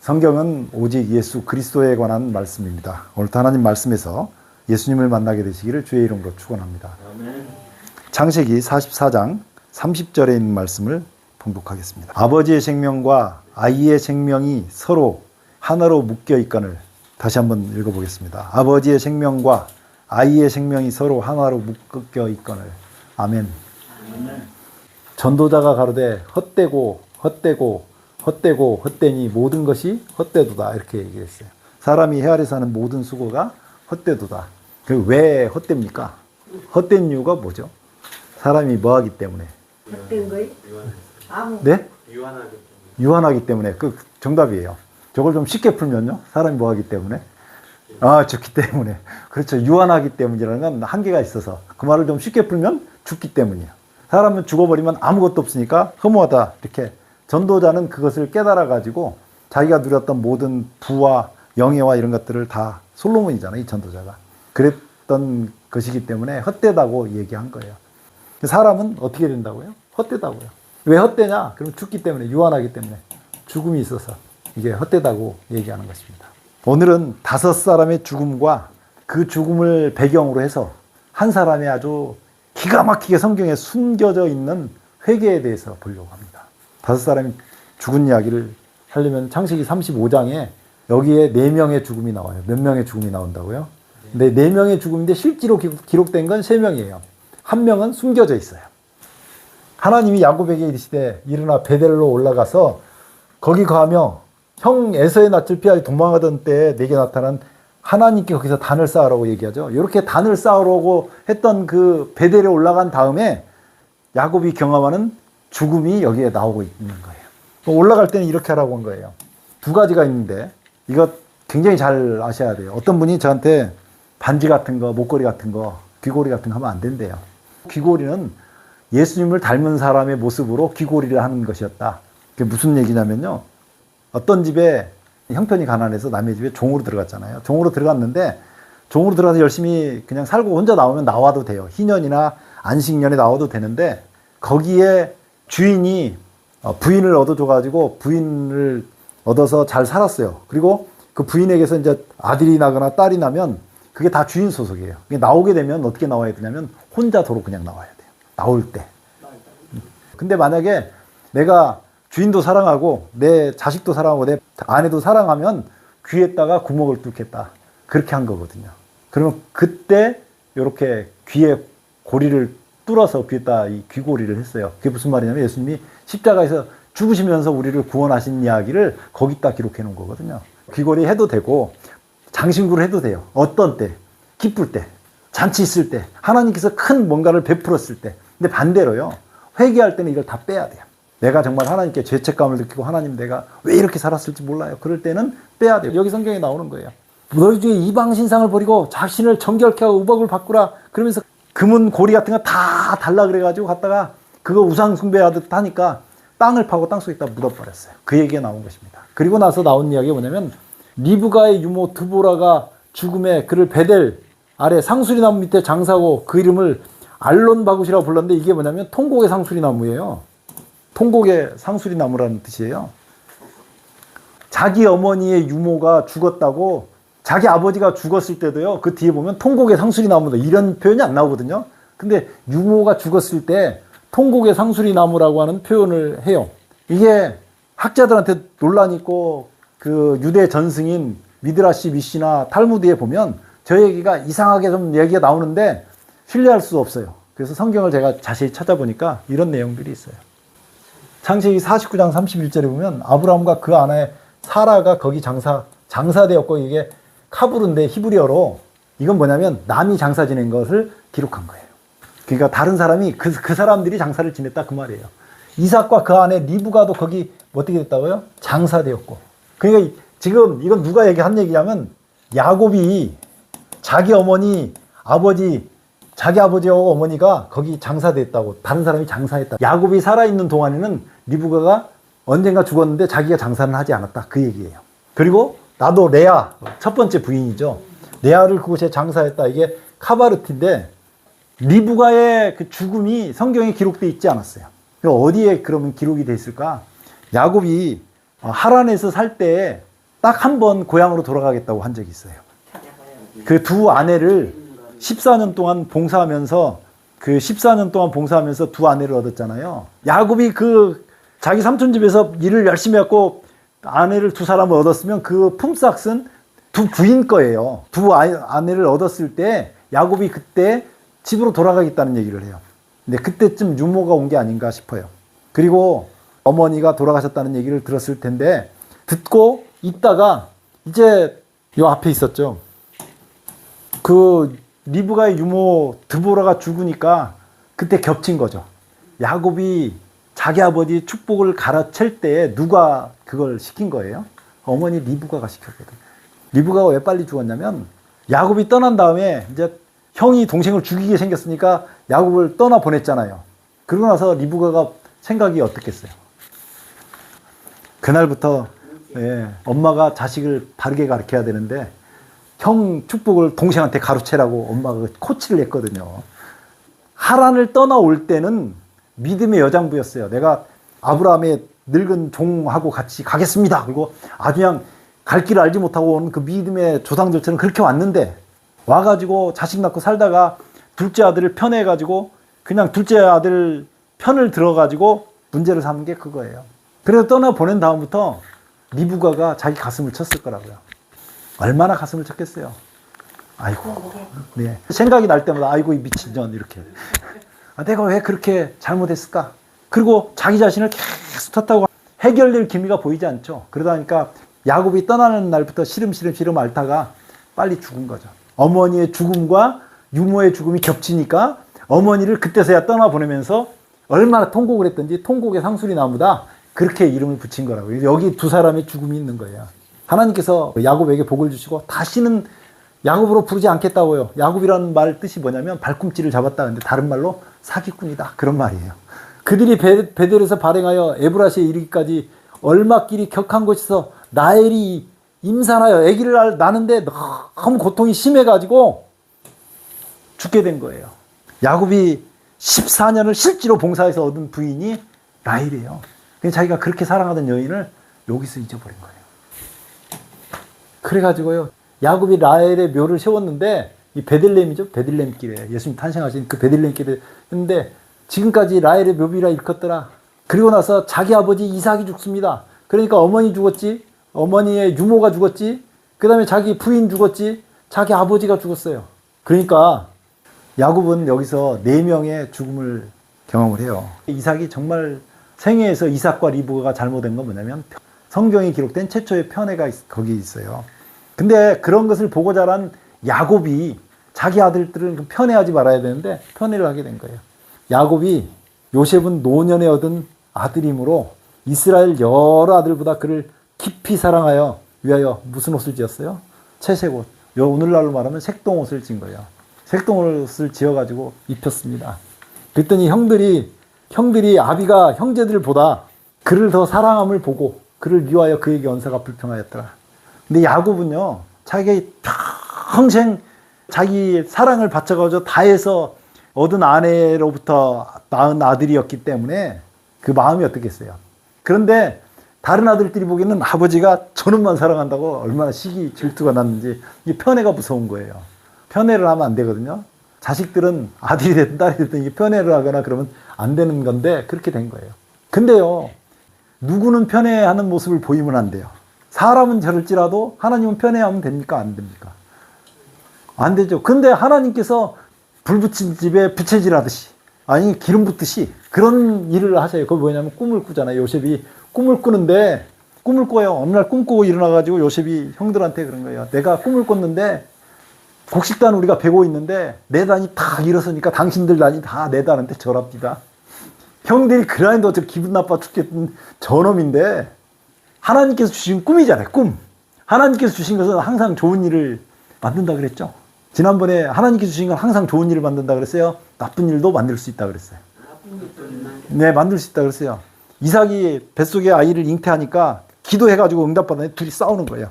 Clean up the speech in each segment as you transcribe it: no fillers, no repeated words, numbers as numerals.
성경은 오직 예수 그리스도에 관한 말씀입니다. 오늘도 하나님 말씀에서 예수님을 만나게 되시기를 주의 이름으로 축원합니다. 아멘. 창세기 44장 30절에 있는 말씀을 봉독하겠습니다. 아버지의 생명과 아이의 생명이 서로 하나로 묶여 있거늘. 다시 한번 읽어보겠습니다. 아버지의 생명과 아이의 생명이 서로 하나로 묶여 있거늘. 아멘. 아멘. 전도자가 가로되 헛되니 모든 것이 헛되도다, 이렇게 얘기했어요. 사람이 해 아래서 하는 모든 수고가 헛되도다. 왜 헛됩니까? 헛된 이유가 뭐죠? 사람이 뭐하기 때문에? 헛된 거요? 아무. 네? 유한하기 때문에. 유한하기 때문에. 그 정답이에요. 저걸 좀 쉽게 풀면요. 사람이 뭐하기 때문에? 죽기 때문에. 그렇죠. 유한하기 때문이라는 건 한계가 있어서. 그 말을 좀 쉽게 풀면 죽기 때문이에요. 사람은 죽어버리면 아무것도 없으니까 허무하다, 이렇게. 전도자는 그것을 깨달아가지고 자기가 누렸던 모든 부와 영예와 이런 것들을 다, 솔로몬이잖아요, 이 전도자가. 그랬던 것이기 때문에 헛되다고 얘기한 거예요. 사람은 어떻게 된다고요? 헛되다고요. 왜 헛되냐? 그럼 죽기 때문에, 유한하기 때문에, 죽음이 있어서 이게 헛되다고 얘기하는 것입니다. 오늘은 5사람의 죽음과 그 죽음을 배경으로 해서 한 사람의 아주 기가 막히게 성경에 숨겨져 있는 회개에 대해서 보려고 합니다. 5사람이 죽은 이야기를 하려면 창세기 35장에 여기에 4명의 죽음이 나와요. 몇 명의 죽음이 나온다고요? 근데 4명의 죽음인데 실제로 기록된 건 3명이에요. 1명은 숨겨져 있어요. 하나님이 야곱에게 이르시되 일어나 베델로 올라가서 거기 가며 형 에서의 낯을 피하여 도망하던 때에 내게 나타난 하나님께 거기서 단을 쌓으라고 얘기하죠. 이렇게 단을 쌓으라고 했던 그 베델에 올라간 다음에 야곱이 경험하는 죽음이 여기에 나오고 있는 거예요. 올라갈 때는 이렇게 하라고 한 거예요. 2가지가 있는데 이거 굉장히 잘 아셔야 돼요. 어떤 분이 저한테 반지 같은 거, 목걸이 같은 거, 귀고리 같은 거 하면 안 된대요. 귀고리는 예수님을 닮은 사람의 모습으로 귀고리를 하는 것이었다. 그게 무슨 얘기냐면요. 어떤 집에 형편이 가난해서 남의 집에 종으로 들어갔잖아요. 종으로 들어갔는데 종으로 들어가서 열심히 그냥 살고 혼자 나오면 나와도 돼요. 희년이나 안식년에 나와도 되는데 거기에 주인이 부인을 얻어줘가지고 부인을 얻어서 잘 살았어요. 그리고 그 부인에게서 이제 아들이 나거나 딸이 나면 그게 다 주인 소속이에요. 나오게 되면 어떻게 나와야 되냐면 혼자 도로 그냥 나와야 돼요. 나올 때. 근데 만약에 내가 주인도 사랑하고 내 자식도 사랑하고 내 아내도 사랑하면 귀에다가 구멍을 뚫겠다. 그렇게 한 거거든요. 그러면 그때 이렇게 귀에 고리를 뚫어서 귀에다 이 귀고리를 했어요. 그게 무슨 말이냐면 예수님이 십자가에서 죽으시면서 우리를 구원하신 이야기를 거기다 기록해 놓은 거거든요. 귀고리 해도 되고 장신구를 해도 돼요. 어떤 때? 기쁠 때, 잔치 있을 때, 하나님께서 큰 뭔가를 베풀었을 때. 근데 반대로요. 회개할 때는 이걸 다 빼야 돼요. 내가 정말 하나님께 죄책감을 느끼고 하나님 내가 왜 이렇게 살았을지 몰라요. 그럴 때는 빼야 돼요. 여기 성경에 나오는 거예요. 너희 중에 이방 신상을 버리고 자신을 정결케 하고 의복을 바꾸라. 그러면서 금은 고리 같은 거 다 달라 그래가지고 갔다가 그거 우상 숭배하듯 하니까 땅을 파고 땅속에다 묻어버렸어요. 그 얘기가 나온 것입니다. 그리고 나서 나온 이야기가 뭐냐면 리브가의 유모 드보라가 죽음에 그를 베델 아래 상수리나무 밑에 장사하고 그 이름을 알론바굿이라고 불렀는데 이게 뭐냐면 통곡의 상수리나무예요. 통곡의 상수리나무라는 뜻이에요. 자기 어머니의 유모가 죽었다고 자기 아버지가 죽었을 때도요, 그 뒤에 보면 통곡의 상수리나무다 이런 표현이 안 나오거든요. 근데 유모가 죽었을 때 통곡의 상수리나무라고 하는 표현을 해요. 이게 학자들한테 논란이 있고 그 유대 전승인 미드라시 미시나 탈무드에 보면 저 얘기가 이상하게 좀 얘기가 나오는데 신뢰할 수 없어요. 그래서 성경을 제가 자세히 찾아보니까 이런 내용들이 있어요. 창세기 49장 31절에 보면 아브라함과 그 아내 사라가 거기 장사되었고 이게 카브르인데 히브리어로 이건 뭐냐면 남이 장사 지낸 것을 기록한 거예요. 그러니까 다른 사람이 그 사람들이 장사를 지냈다 그 말이에요. 이삭과 그 아내 리브가도 거기 어떻게 됐다고요? 장사되었고. 그러니까 지금 이건 누가 한 얘기냐면 야곱이 자기 어머니, 자기 아버지하고 어머니가 거기 장사됐다고, 다른 사람이 장사했다. 야곱이 살아있는 동안에는 리브가가 언젠가 죽었는데 자기가 장사는 하지 않았다. 그 얘기예요. 그리고 나도 레아, 첫 번째 부인이죠. 레아를 그곳에 장사했다. 이게 카바르트인데 리브가의 그 죽음이 성경에 기록되어 있지 않았어요. 어디에 그러면 기록이 돼 있을까? 야곱이 하란에서 살 때 딱 한 번 고향으로 돌아가겠다고 한 적이 있어요. 그 두 아내를 14년 동안 봉사하면서 두 아내를 얻었잖아요. 야곱이 그 자기 삼촌 집에서 일을 열심히 했고 아내를 두 사람을 얻었으면 그 품삯은 두 부인 거예요. 두 아내를 얻었을 때 야곱이 그때 집으로 돌아가겠다는 얘기를 해요. 근데 그때쯤 유모가 온 게 아닌가 싶어요. 그리고 어머니가 돌아가셨다는 얘기를 들었을 텐데 듣고 있다가 이제 요 앞에 있었죠. 그 리브가의 유모 드보라가 죽으니까 그때 겹친 거죠. 야곱이 자기 아버지 축복을 가르칠 때 누가 그걸 시킨 거예요? 어머니 리브가가 시켰거든. 리브가가 왜 빨리 죽었냐면 야곱이 떠난 다음에 이제 형이 동생을 죽이게 생겼으니까 야곱을 떠나 보냈잖아요. 그러고 나서 리브가가 생각이 어떻겠어요? 그날부터 엄마가 자식을 바르게 가르쳐야 되는데 형 축복을 동생한테 가르치라고 엄마가 코치를 했거든요. 하란을 떠나올 때는 믿음의 여장부였어요. 내가 아브라함의 늙은 종하고 같이 가겠습니다. 그리고 아주 그냥 갈 길을 알지 못하고 온 그 믿음의 조상들처럼 그렇게 왔는데 와가지고 자식 낳고 살다가 둘째 아들을 편해가지고 그냥 둘째 아들 편을 들어가지고 문제를 삼은 게 그거예요. 그래서 떠나보낸 다음부터 리브가가 자기 가슴을 쳤을 거라고요. 얼마나 가슴을 쳤겠어요. 아이고, 네. 생각이 날 때마다 아이고 이 미친년 이렇게. 내가 왜 그렇게 잘못했을까? 그리고 자기 자신을 계속 탓하고 해결될 기미가 보이지 않죠. 그러다 보니까 야곱이 떠나는 날부터 시름시름 앓다가 빨리 죽은 거죠. 어머니의 죽음과 유모의 죽음이 겹치니까 어머니를 그때서야 떠나보내면서 얼마나 통곡을 했던지 통곡의 상수리 나무다 그렇게 이름을 붙인 거라고요. 여기 두 사람의 죽음이 있는 거예요. 하나님께서 야곱에게 복을 주시고 다시는 야곱으로 부르지 않겠다고요. 야곱이라는 말 뜻이 뭐냐면 발꿈치를 잡았다. 근데 다른 말로 사기꾼이다. 그런 말이에요. 그들이 베델에서 발행하여 에브라시에 이르기까지 얼마 길이 격한 곳에서 라헬이 임산하여 아기를 낳는데 너무 고통이 심해가지고 죽게 된 거예요. 야곱이 14년을 실제로 봉사해서 얻은 부인이 라헬이에요. 자기가 그렇게 사랑하던 여인을 여기서 잊어버린 거예요. 그래가지고요. 야곱이 라헬의 묘를 세웠는데 이 베들레헴이죠. 베들레헴길에 예수님 탄생하신 그 베들레헴길에 했는데 지금까지 라헬의 묘비라 일컫더라. 그리고 나서 자기 아버지 이삭이 죽습니다. 그러니까 어머니 죽었지. 어머니의 유모가 죽었지. 그 다음에 자기 부인 죽었지. 자기 아버지가 죽었어요. 그러니까 야곱은 여기서 4명의 죽음을 경험을 해요. 이삭이 정말 생애에서 이삭과 리브가가 잘못된 건 뭐냐면 성경에 기록된 최초의 편애가 거기 있어요. 근데 그런 것을 보고 자란 야곱이 자기 아들들을 편애하지 말아야 되는데 편애를 하게 된 거예요. 야곱이 요셉은 노년에 얻은 아들이므로 이스라엘 여러 아들보다 그를 깊이 사랑하여 위하여 무슨 옷을 지었어요? 채색옷. 오늘날로 말하면 색동옷을 진 거예요. 색동옷을 지어가지고 입혔습니다. 그랬더니 형들이 아비가 형제들보다 그를 더 사랑함을 보고 그를 미워하여 그에게 언사가 불평하였더라. 근데 야곱은요, 자기 평생 자기 사랑을 바쳐가지고 다해서 얻은 아내로부터 낳은 아들이었기 때문에 그 마음이 어떻겠어요. 그런데 다른 아들들이 보기에는 아버지가 저놈만 사랑한다고 얼마나 시기 질투가 났는지 이 편애가 무서운 거예요. 편애를 하면 안 되거든요. 자식들은 아들이 됐든 딸이 됐든 이 편애를 하거나 그러면 안 되는 건데 그렇게 된 거예요. 근데요, 누구는 편애하는 모습을 보이면 안 돼요. 사람은 저럴지라도 하나님은 편애하면 됩니까? 안 됩니까? 안 되죠. 근데 하나님께서 불 붙인 집에 부채질 하듯이 아니 기름 붓듯이 그런 일을 하세요. 그거 뭐냐면 꿈을 꾸잖아요. 요셉이 꿈을 꾸는데 꿈을 꿔요. 어느 날 꿈 꾸고 일어나가지고 요셉이 형들한테 그런 거예요. 내가 꿈을 꿨는데 곡식단 우리가 베고 있는데 내 단이 다 일어서니까 당신들 단이 다 내 단한테 절합니다. 형들이 그라인도 저 기분 나빠 죽겠던 저놈인데 하나님께서 주신 꿈이잖아요. 꿈. 하나님께서 주신 것은 항상 좋은 일을 만든다 그랬죠. 지난번에 하나님께서 주신 건 항상 좋은 일을 만든다 그랬어요. 나쁜 일도 만들 수 있다 그랬어요. 네, 만들 수 있다 그랬어요. 이삭이 뱃속에 아이를 잉태하니까 기도해가지고 응답받았는데 둘이 싸우는 거예요.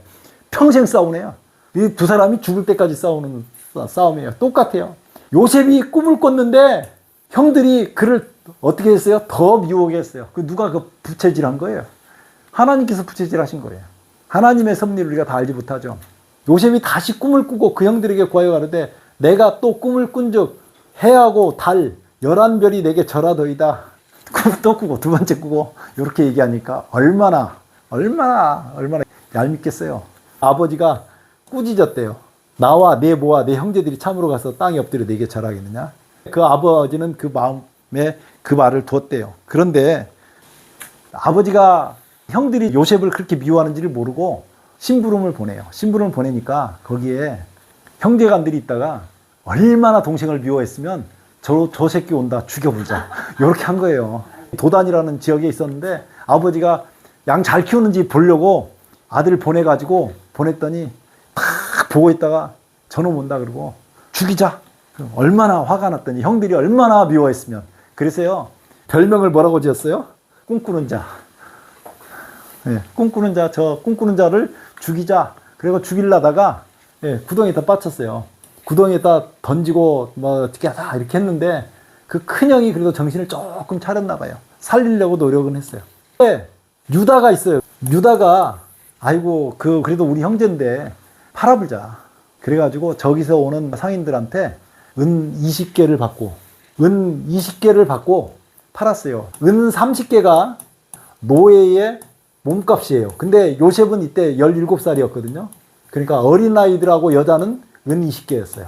평생 싸우네요. 이 두 사람이 죽을 때까지 싸우는 싸움이에요. 똑같아요. 요셉이 꿈을 꿨는데 형들이 그를 어떻게 했어요? 더 미워하게 했어요. 누가 그 부채질한 거예요? 하나님께서 부채질하신 거예요. 하나님의 섭리를 우리가 다 알지 못하죠. 요셉이 다시 꿈을 꾸고 그 형들에게 구하여 가로되 내가 또 꿈을 꾼즉 해하고 달 11별이 내게 절하더이다. 또 꾸고 두 번째 꾸고 이렇게 얘기하니까 얼마나 얄밉겠어요. 아버지가 꾸짖었대요. 나와 내 모와 내 형제들이 참으로 가서 땅에 엎드려 내게 절하겠느냐. 그 아버지는 그 마음에 그 말을 두었대요. 그런데 아버지가 형들이 요셉을 그렇게 미워하는지를 모르고 심부름을 보내요. 심부름을 보내니까 거기에 형제간들이 있다가 얼마나 동생을 미워했으면 저 새끼 온다 죽여보자 이렇게 한 거예요. 도단이라는 지역에 있었는데 아버지가 양 잘 키우는지 보려고 아들을 보내가지고 보냈더니 탁 보고 있다가 저놈 온다 그러고 죽이자. 얼마나 화가 났더니 형들이 얼마나 미워했으면. 그래서요 별명을 뭐라고 지었어요? 꿈꾸는 자. 네, 꿈꾸는 자. 저 꿈꾸는 자를 죽이자. 그리고 죽이려다가 구덩이에다 빠쳤어요. 구덩이에다 던지고 뭐 어떻게 하다 이렇게 했는데 그 큰형이 그래도 정신을 조금 차렸나 봐요. 살리려고 노력은 했어요. 유다가 있어요. 유다가 아이고 그래도 우리 형제인데 팔아보자. 그래가지고 저기서 오는 상인들한테 은 20개를 받고 팔았어요. 은 30개가 노예의 몸값이에요. 근데 요셉은 이때 17살이었거든요. 그러니까 어린아이들하고 여자는 은 20개였어요.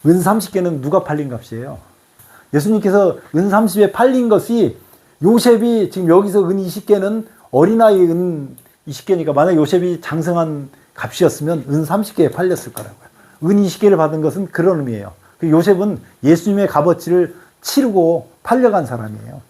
은 30개는 누가 팔린 값이에요. 예수님께서 은 30에 팔린 것이 요셉이 지금 여기서 은 20개는 어린아이 은 20개니까 만약 요셉이 장성한 값이었으면 은 30개에 팔렸을 거라고요. 은 20개를 받은 것은 그런 의미예요. 요셉은 예수님의 값어치를 치르고 팔려간 사람이에요.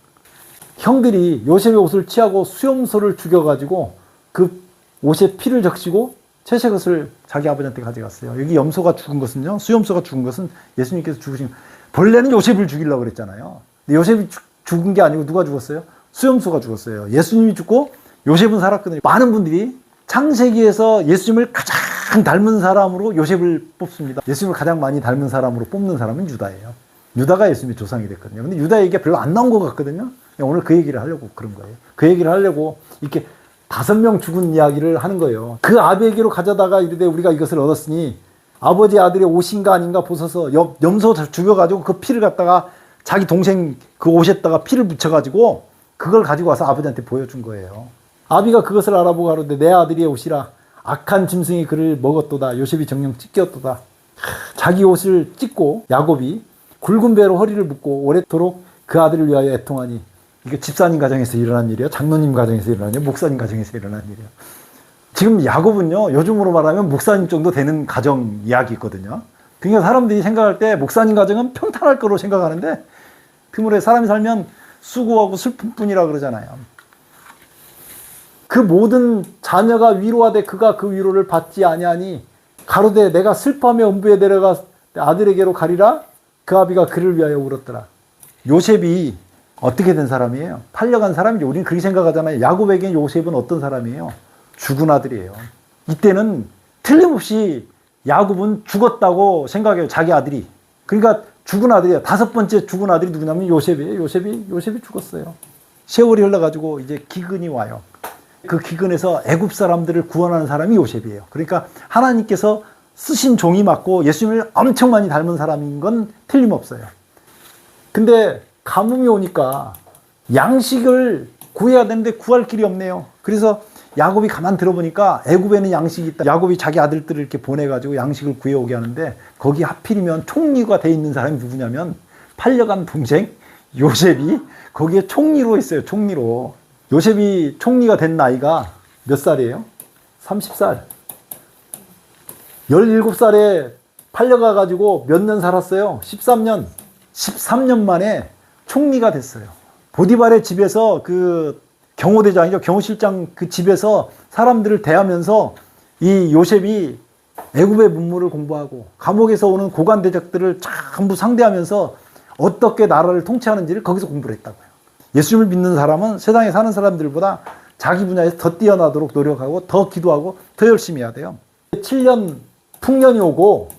형들이 요셉의 옷을 취하고 수염소를 죽여가지고 그 옷에 피를 적시고 채색옷을 자기 아버지한테 가져갔어요. 여기 염소가 죽은 것은요, 수염소가 죽은 것은 예수님께서 죽으신, 본래는 요셉을 죽이려고 그랬잖아요. 근데 요셉이 죽은 게 아니고 누가 죽었어요? 수염소가 죽었어요. 예수님이 죽고 요셉은 살았거든요. 많은 분들이 창세기에서 예수님을 가장 닮은 사람으로 요셉을 뽑습니다. 예수님을 가장 많이 닮은 사람으로 뽑는 사람은 유다예요. 유다가 예수님의 조상이 됐거든요. 근데 유다 얘기가 별로 안 나온 것 같거든요. 오늘 그 얘기를 하려고 그런 거예요. 그 얘기를 하려고 이렇게 5명 죽은 이야기를 하는 거예요. 그 아비에게로 가져다가 이르되 우리가 이것을 얻었으니 아버지 아들의 옷인가 아닌가 보소서. 염소 죽여가지고 그 피를 갖다가 자기 동생 그 옷에다가 피를 묻혀가지고 그걸 가지고 와서 아버지한테 보여준 거예요. 아비가 그것을 알아보고 가로되 내 아들의 옷이라 악한 짐승이 그를 먹었도다. 요셉이 정령 찢겼도다. 자기 옷을 찢고 야곱이 굵은 배로 허리를 묶고 오랫도록 그 아들을 위하여 애통하니. 이게 집사님 가정에서 일어난 일이에요. 장로님 가정에서 일어난 일이에요. 목사님 가정에서 일어난 일이에요. 지금 야곱은요, 요즘으로 말하면 목사님 정도 되는 가정 이야기 있거든요. 그러니까 사람들이 생각할 때 목사님 가정은 평탄할 거로 생각하는데 드물에 사람이 살면 수고하고 슬픔뿐이라 그러잖아요. 그 모든 자녀가 위로하되 그가 그 위로를 받지 아니하니 가로되 내가 슬퍼하며 음부에 내려가 아들에게로 가리라. 그 아비가 그를 위하여 울었더라. 요셉이 어떻게 된 사람이에요? 팔려간 사람이죠. 우리는 그렇게 생각하잖아요. 야곱에게 요셉은 어떤 사람이에요? 죽은 아들이에요. 이때는 틀림없이 야곱은 죽었다고 생각해요. 자기 아들이. 그러니까 죽은 아들이에요. 5번째 죽은 아들이 누구냐면 요셉이에요. 요셉이 죽었어요. 세월이 흘러가지고 이제 기근이 와요. 그 기근에서 애굽 사람들을 구원하는 사람이 요셉이에요. 그러니까 하나님께서 쓰신 종이 맞고 예수님을 엄청 많이 닮은 사람인 건 틀림없어요. 근데 가뭄이 오니까 양식을 구해야 되는데 구할 길이 없네요. 그래서 야곱이 가만 들어보니까 애굽에는 양식이 있다. 야곱이 자기 아들들을 이렇게 보내가지고 양식을 구해오게 하는데 거기 하필이면 총리가 돼 있는 사람이 누구냐면 팔려간 동생 요셉이 거기에 총리로 있어요. 총리로. 요셉이 총리가 된 나이가 몇 살이에요? 30살. 17살에 팔려가가지고 몇 년 살았어요? 13년. 13년 만에 총리가 됐어요. 보디발의 집에서 그 경호대장이죠. 경호실장 그 집에서 사람들을 대하면서 이 요셉이 애굽의 문물을 공부하고 감옥에서 오는 고관 대적들을 전부 상대하면서 어떻게 나라를 통치하는지를 거기서 공부를 했다고요. 예수님을 믿는 사람은 세상에 사는 사람들보다 자기 분야에서 더 뛰어나도록 노력하고 더 기도하고 더 열심히 해야 돼요. 7년 풍년이 오고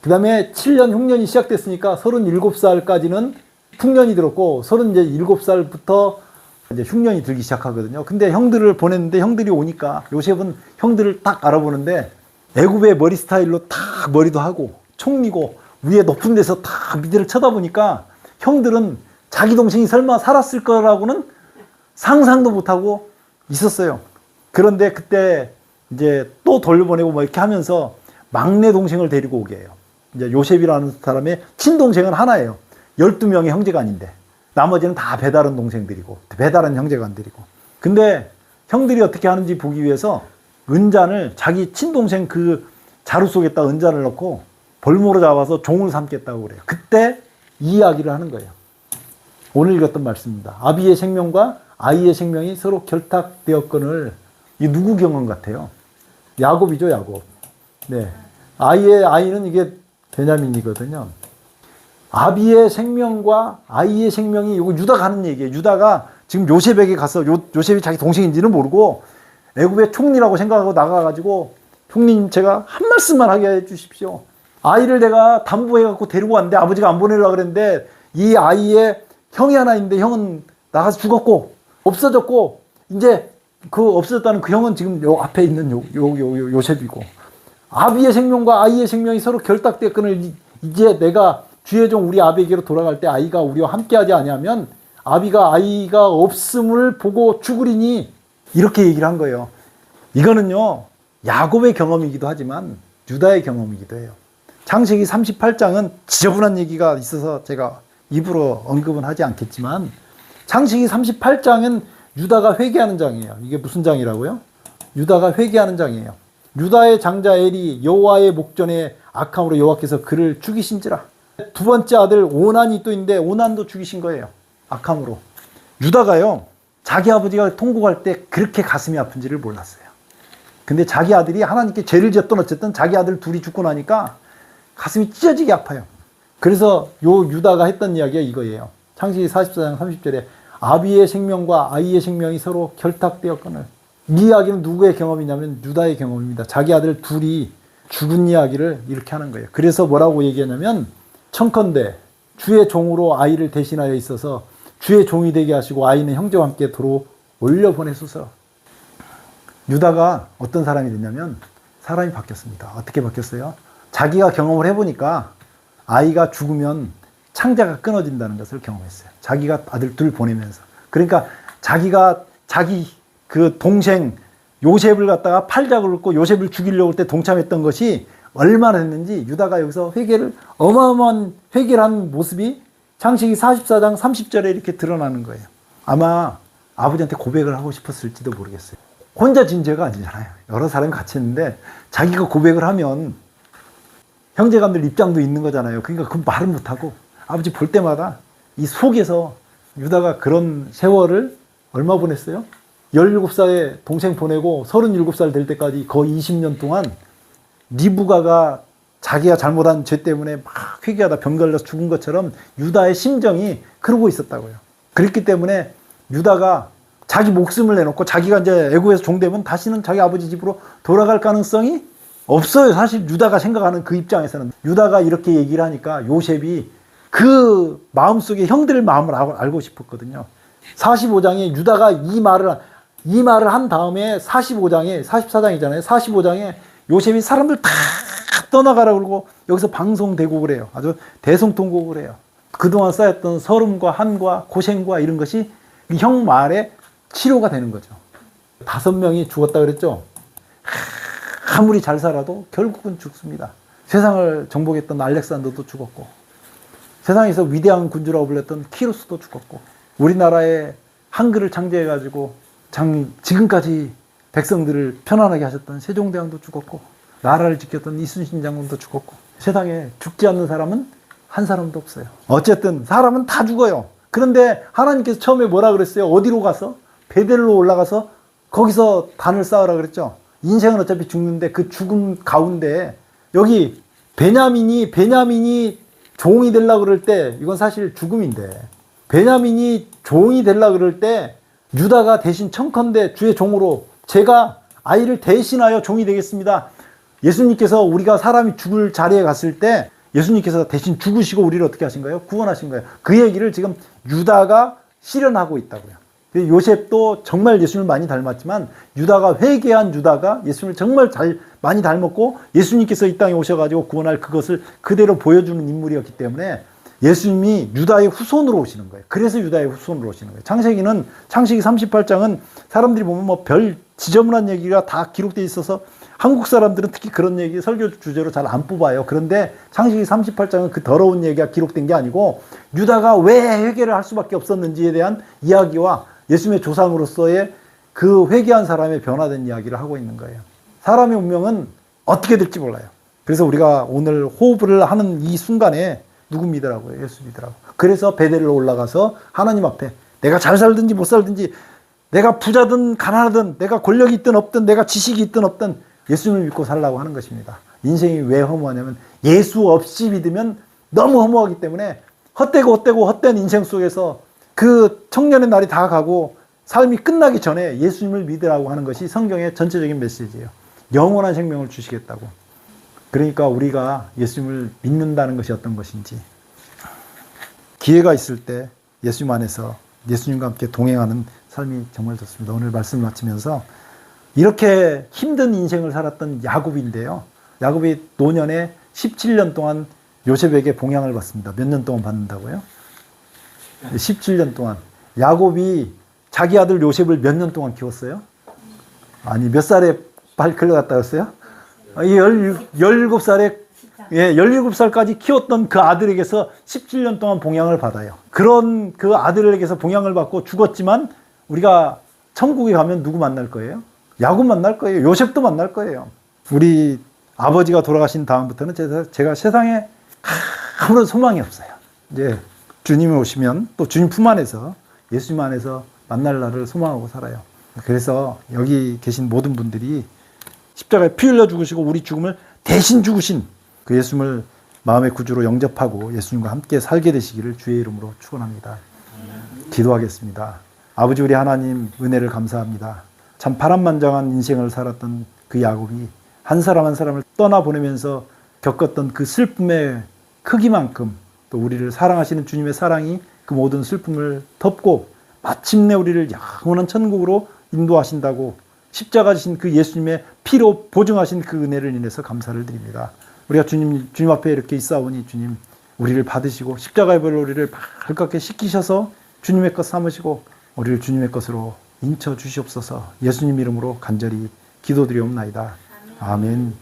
그 다음에 7년 흉년이 시작됐으니까 37살까지는 풍년이 들었고 37살부터 이제 흉년이 들기 시작하거든요. 근데 형들을 보냈는데 형들이 오니까 요셉은 형들을 딱 알아보는데 애굽의 머리 스타일로 딱 머리도 하고 총리고 위에 높은 데서 딱 밑을 쳐다보니까 형들은 자기 동생이 설마 살았을 거라고는 상상도 못하고 있었어요. 그런데 그때 이제 또 돌려보내고 뭐 이렇게 하면서 막내 동생을 데리고 오게 해요. 이제 요셉이라는 사람의 친동생은 하나예요. 12명의 형제가 아닌데. 나머지는 다 배다른 동생들이고, 배다른 형제간들이고. 근데 형들이 어떻게 하는지 보기 위해서 은잔을 자기 친동생 그 자루 속에다 은잔을 넣고 볼모로 잡아서 종을 삼겠다고 그래요. 그때 이 이야기를 하는 거예요. 오늘 읽었던 말씀입니다. 아비의 생명과 아이의 생명이 서로 결탁되었거늘. 이 누구 경험 같아요? 야곱이죠, 야곱. 네. 아이는 이게 베냐민이거든요. 아비의 생명과 아이의 생명이 이거 유다가 하는 얘기예요. 유다가 지금 요셉에게 가서 요셉이 자기 동생인지는 모르고 애굽의 총리라고 생각하고 나가가지고 총리님 제가 한 말씀만 하게 해주십시오. 아이를 내가 담보해갖고 데리고 왔는데 아버지가 안 보내려고 그랬는데 이 아이의 형이 하나 있는데 형은 나가서 죽었고 없어졌고 이제 그 없어졌다는 그 형은 지금 요 앞에 있는 요셉이고 아비의 생명과 아이의 생명이 서로 결탁되었거늘 이제 내가 주의 종 우리 아비에게로 돌아갈 때 아이가 우리와 함께하지 아니하면 아비가 아이가 없음을 보고 죽으리니 이렇게 얘기를 한 거예요. 이거는요 야곱의 경험이기도 하지만 유다의 경험이기도 해요. 창세기 38장은 지저분한 얘기가 있어서 제가 입으로 언급은 하지 않겠지만 창세기 38장은 유다가 회개하는 장이에요. 이게 무슨 장이라고요? 유다가 회개하는 장이에요. 유다의 장자 엘이 여호와의 목전에 악함으로 여호와께서 그를 죽이신지라. 두 번째 아들 오난이 또 있는데 오난도 죽이신 거예요. 악함으로. 유다가요 자기 아버지가 통곡할 때 그렇게 가슴이 아픈지를 몰랐어요. 근데 자기 아들이 하나님께 죄를 지었던 어쨌든 자기 아들 둘이 죽고 나니까 가슴이 찢어지게 아파요. 그래서 요 유다가 했던 이야기가 이거예요. 창세기 44장 30절에 아비의 생명과 아이의 생명이 서로 결탁되었거늘. 이 이야기는 누구의 경험이냐면 유다의 경험입니다. 자기 아들 둘이 죽은 이야기를 이렇게 하는 거예요. 그래서 뭐라고 얘기하냐면 청컨대 주의 종으로 아이를 대신하여 있어서 주의 종이 되게 하시고 아이는 형제와 함께 도로 올려보내소서. 유다가 어떤 사람이 됐냐면 사람이 바뀌었습니다. 어떻게 바뀌었어요? 자기가 경험을 해보니까 아이가 죽으면 창자가 끊어진다는 것을 경험했어요. 자기가 아들 둘 보내면서. 그러니까 자기가 자기 그 동생 요셉을 갖다가 팔자고 그랬고 요셉을 죽이려고 할 때 동참했던 것이 얼마나 했는지 유다가 여기서 어마어마한 회개를 한 모습이 창세기 44장 30절에 이렇게 드러나는 거예요. 아마 아버지한테 고백을 하고 싶었을지도 모르겠어요. 혼자 진 죄가 아니잖아요. 여러 사람이 같이 했는데 자기가 고백을 하면 형제간들 입장도 있는 거잖아요. 그러니까 그 말을 못하고 아버지 볼 때마다 이 속에서 유다가 그런 세월을 얼마 보냈어요? 17살에 동생 보내고 37살 될 때까지 거의 20년 동안 리브가가 자기가 잘못한 죄 때문에 막 회개하다 병 걸려서 죽은 것처럼 유다의 심정이 그러고 있었다고요. 그렇기 때문에 유다가 자기 목숨을 내놓고 자기가 이제 애굽에서 종되면 다시는 자기 아버지 집으로 돌아갈 가능성이 없어요. 사실 유다가 생각하는 그 입장에서는. 유다가 이렇게 얘기를 하니까 요셉이 그 마음속에 형들의 마음을 알고 싶었거든요. 45장에 유다가 이 말을 한 다음에 44장이잖아요. 45장에 요셉이 사람들 다 떠나가라고 그러고 여기서 방송대곡을 해요. 아주 대성통곡을 해요. 그동안 쌓였던 서름과 한과 고생과 이런 것이 형 말에 치료가 되는 거죠. 5명이 죽었다 그랬죠. 아무리 잘 살아도 결국은 죽습니다. 세상을 정복했던 알렉산더도 죽었고 세상에서 위대한 군주라고 불렸던 키루스도 죽었고 우리나라에 한글을 창제해가지고 지금까지 백성들을 편안하게 하셨던 세종대왕도 죽었고 나라를 지켰던 이순신 장군도 죽었고 세상에 죽지 않는 사람은 한 사람도 없어요. 어쨌든 사람은 다 죽어요. 그런데 하나님께서 처음에 뭐라 그랬어요? 어디로 가서? 베델로 올라가서 거기서 단을 쌓으라 그랬죠. 인생은 어차피 죽는데 그 죽음 가운데 여기 베냐민이 종이 되려고 그럴 때 이건 사실 죽음인데 베냐민이 종이 되려고 그럴 때 유다가 대신 청컨대 주의 종으로 제가 아이를 대신하여 종이 되겠습니다. 예수님께서 우리가 사람이 죽을 자리에 갔을 때 예수님께서 대신 죽으시고 우리를 어떻게 하신 거예요? 구원하신 거예요. 그 얘기를 지금 유다가 실현하고 있다고요. 요셉도 정말 예수님을 많이 닮았지만 유다가 회개한 유다가 예수님을 정말 많이 닮았고 예수님께서 이 땅에 오셔가지고 구원할 그것을 그대로 보여주는 인물이었기 때문에 예수님이 유다의 후손으로 오시는 거예요. 그래서 유다의 후손으로 오시는 거예요. 창세기 38장은 사람들이 보면 뭐 별 지저분한 얘기가 다 기록되어 있어서 한국 사람들은 특히 그런 얘기 설교 주제로 잘 안 뽑아요. 그런데 창세기 38장은 그 더러운 얘기가 기록된 게 아니고 유다가 왜 회개를 할 수밖에 없었는지에 대한 이야기와 예수님의 조상으로서의 그 회개한 사람의 변화된 이야기를 하고 있는 거예요. 사람의 운명은 어떻게 될지 몰라요. 그래서 우리가 오늘 호흡을 하는 이 순간에 누구 믿으라고요? 예수 믿으라고. 그래서 베델로 올라가서 하나님 앞에 내가 잘 살든지 못 살든지 내가 부자든 가난하든 내가 권력이 있든 없든 내가 지식이 있든 없든 예수님을 믿고 살라고 하는 것입니다. 인생이 왜 허무하냐면 예수 없이 믿으면 너무 허무하기 때문에 헛된 인생 속에서 그 청년의 날이 다 가고 삶이 끝나기 전에 예수님을 믿으라고 하는 것이 성경의 전체적인 메시지예요. 영원한 생명을 주시겠다고. 그러니까 우리가 예수님을 믿는다는 것이 어떤 것인지 기회가 있을 때 예수님 안에서 예수님과 함께 동행하는 삶이 정말 좋습니다. 오늘 말씀 마치면서 이렇게 힘든 인생을 살았던 야곱인데요. 야곱이 노년에 17년 동안 요셉에게 봉양을 받습니다. 몇 년 동안 받는다고요? 17년 동안. 야곱이 자기 아들 요셉을 몇 년 동안 키웠어요? 아니, 몇 살에 끌려갔다 왔어요? 17살에, 17살까지 키웠던 그 아들에게서 17년 동안 봉양을 받아요. 그런 그 아들에게서 봉양을 받고 죽었지만 우리가 천국에 가면 누구 만날 거예요? 야곱 만날 거예요. 요셉도 만날 거예요. 우리 아버지가 돌아가신 다음부터는 제가 세상에 아무런 소망이 없어요. 이제 주님이 오시면 또 주님 품 안에서 예수님 안에서 만날 날을 소망하고 살아요. 그래서 여기 계신 모든 분들이 십자가에 피 흘려 죽으시고 우리 죽음을 대신 죽으신 그 예수님을 마음의 구주로 영접하고 예수님과 함께 살게 되시기를 주의 이름으로 축원합니다. 기도하겠습니다. 아버지 우리 하나님 은혜를 감사합니다. 참 파란만장한 인생을 살았던 그 야곱이 한 사람 한 사람을 떠나보내면서 겪었던 그 슬픔의 크기만큼 또 우리를 사랑하시는 주님의 사랑이 그 모든 슬픔을 덮고 마침내 우리를 영원한 천국으로 인도하신다고 십자가 지신 그 예수님의 피로 보증하신 그 은혜를 인해서 감사를 드립니다. 우리가 주님 앞에 이렇게 있사오니 주님 우리를 받으시고 십자가의 벌로 우리를 발갛게 씻기셔서 주님의 것 삼으시고 우리를 주님의 것으로 인쳐 주시옵소서. 예수님 이름으로 간절히 기도드리옵나이다. 아멘.